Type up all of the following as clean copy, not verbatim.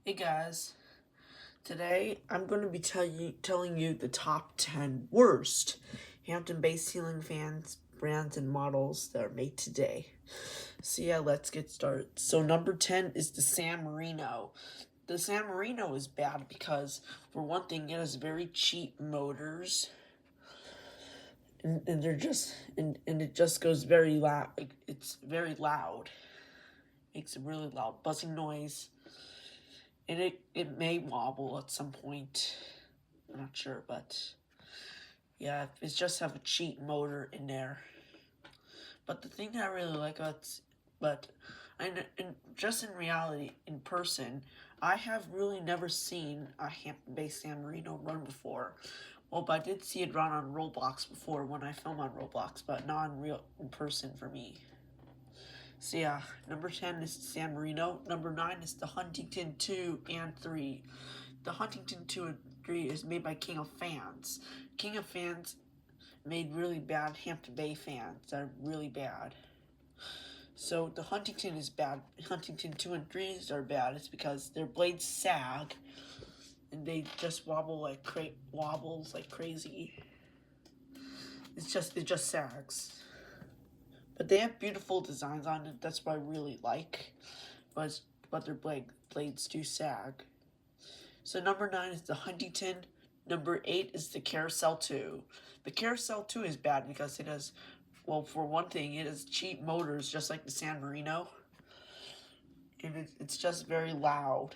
Hey guys, today I'm going to be telling you the top 10 worst Hampton base ceiling fans, brands, and models that are made today. So yeah, let's get started. So number 10 is the San Marino. The San Marino is bad because, for one thing, it has very cheap motors, and they're just and it just goes very loud. It's very loud, makes a really loud buzzing noise, and it may wobble at some point. I'm not sure, but yeah, it's just have a cheap motor in there. But the thing that I really like about, but just in reality, in person, I have really never seen a Hampton-based San Marino run before. Well, but I did see it run on Roblox before when I film on Roblox, but not in person for me. So yeah, number 10 is San Marino. Number 9 is the Huntington 2 and 3. The Huntington 2 and 3 is made by King of Fans. King of Fans made really bad Hampton Bay fans that are really bad. So the Huntington is bad. Huntington 2 and 3s are bad. It's because their blades sag and they just wobbles like crazy. It just sags. But they have beautiful designs on it. That's what I really like. But their blades do sag. So number 9 is the Huntington. Number 8 is the Carousel 2. The Carousel 2 is bad because it has, well, for one thing, it has cheap motors just like the San Marino. And it's just very loud.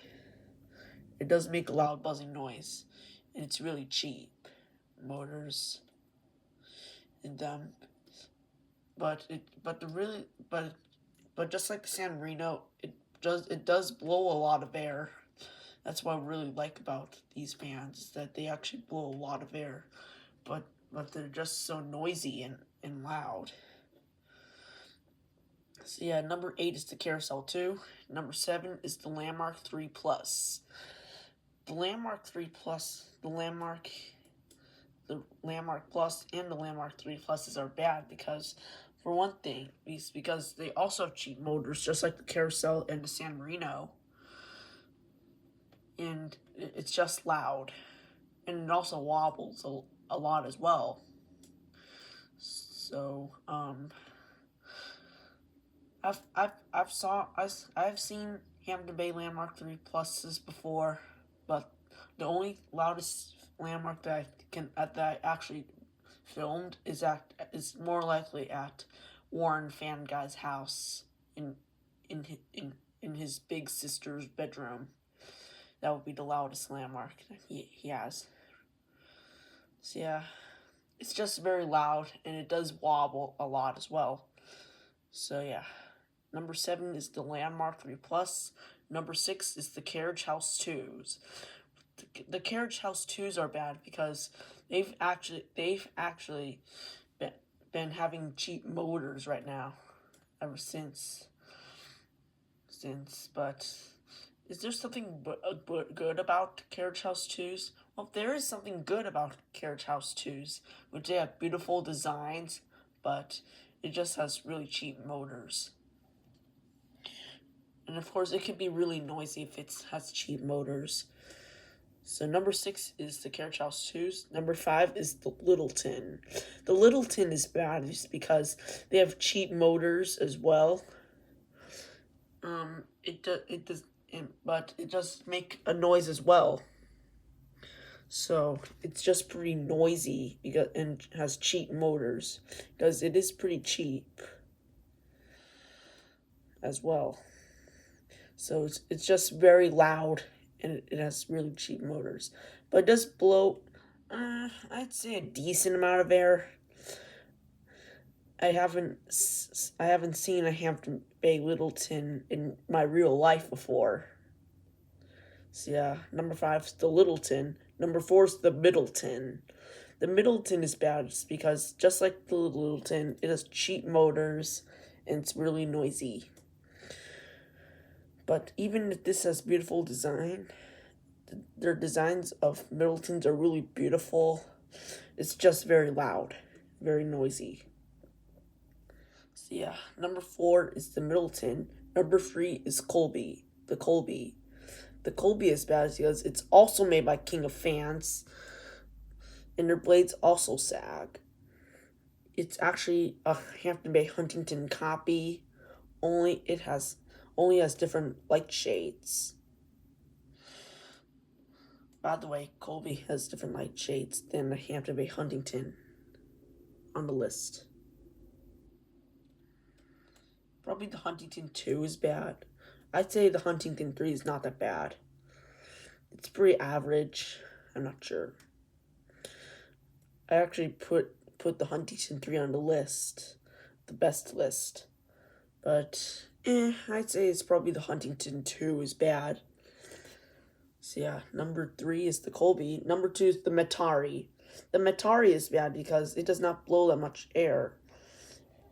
It does make a loud buzzing noise. And it's really cheap motors. And but just like the San Marino, it does blow a lot of air. That's what I really like about these fans, is that they actually blow a lot of air, but they're just so noisy and loud. So yeah, number 8 is the Carousel 2. Number 7 is the Landmark 3 Plus. The Landmark 3 Plus, the Landmark Plus and the Landmark 3 Pluses are bad because, for one thing, because they also have cheap motors, just like the Carousel and the San Marino. And it's just loud, and it also wobbles a lot as well. So I've seen Hampton Bay Landmark 3 Pluses before, but the only loudest landmark that I actually filmed is more likely at Warren Fan Guy's house in in in his big sister's bedroom. That would be the loudest landmark that he has. So yeah, it's just very loud, and it does wobble a lot as well. So yeah, number 7 is the Landmark 3 Plus. Number 6 is the Carriage House 2s. The Carriage House 2s are bad because they've actually been having cheap motors right now ever since. But is there something good about Carriage House 2s? Well, there is something good about Carriage House 2s, which they have beautiful designs, but it just has really cheap motors. And of course, it can be really noisy if it has cheap motors. So number 6 is the Carriage House 2s. Number 5 is the Littleton. The Littleton is bad just because they have cheap motors as well. But it does make a noise as well. So it's just pretty noisy and has cheap motors because it is pretty cheap as well. So it's just very loud, and it has really cheap motors, but it does blow. I'd say a decent amount of air. I haven't seen a Hampton Bay Littleton in my real life before. So yeah, number 5 is the Littleton. Number 4 is the Middleton. The Middleton is bad just because, just like the Littleton, it has cheap motors and it's really noisy. But even if this has beautiful design, their designs of Middletons are really beautiful. It's just very loud, very noisy. So yeah, number 4 is the Middleton. Number 3 is Colby. The Colby. the Colby is bad is because it's also made by King of Fans, and their blades also sag. It's actually a Hampton Bay Huntington copy, only it only has different light shades. By the way, Colby has different light shades than the Hampton Bay Huntington on the list. Probably the Huntington 2 is bad. I'd say the Huntington 3 is not that bad. It's pretty average. I'm not sure. I actually put the Huntington 3 on the list, the best list. But I'd say it's probably the Huntington 2 is bad. So yeah, number 3 is the Colby. Number 2 is the Metari. The Metari is bad because it does not blow that much air.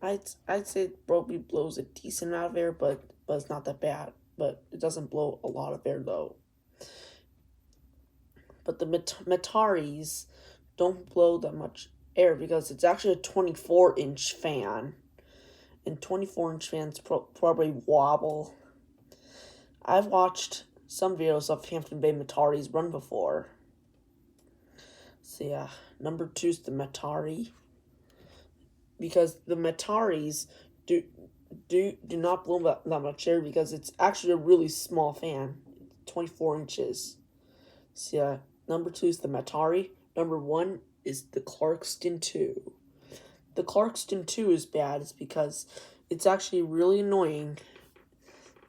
I'd say it probably blows a decent amount of air, but it's not that bad. But it doesn't blow a lot of air though. But the Metaris don't blow that much air because it's actually a 24-inch fan. And 24-inch fans probably wobble. I've watched some videos of Hampton Bay Metaris run before. So yeah, number 2 is the Metari. Because the Metaris do not blow that much air because it's actually a really small fan. 24 inches. So yeah, number 2 is the Metari. Number 1 is the Clarkston 2. The Clarkston 2 is bad. It's because it's actually really annoying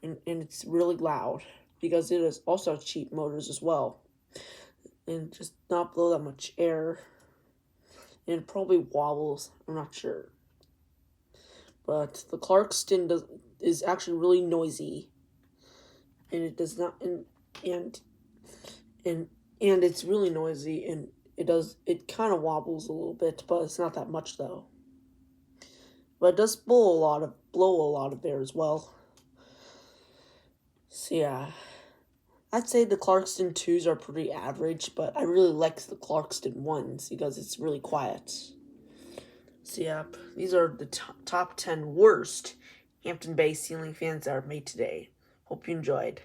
and it's really loud because it is also cheap motors as well. And just not blow that much air. And it probably wobbles. I'm not sure. But the Clarkston is actually really noisy. And it does not and it's really noisy and it kind of wobbles a little bit, but it's not that much though. But it does blow a lot of air as well. So yeah. I'd say the Clarkston 2s are pretty average, but I really like the Clarkston 1s because it's really quiet. So yeah, these are the top 10 worst Hampton Bay ceiling fans that are made today. Hope you enjoyed.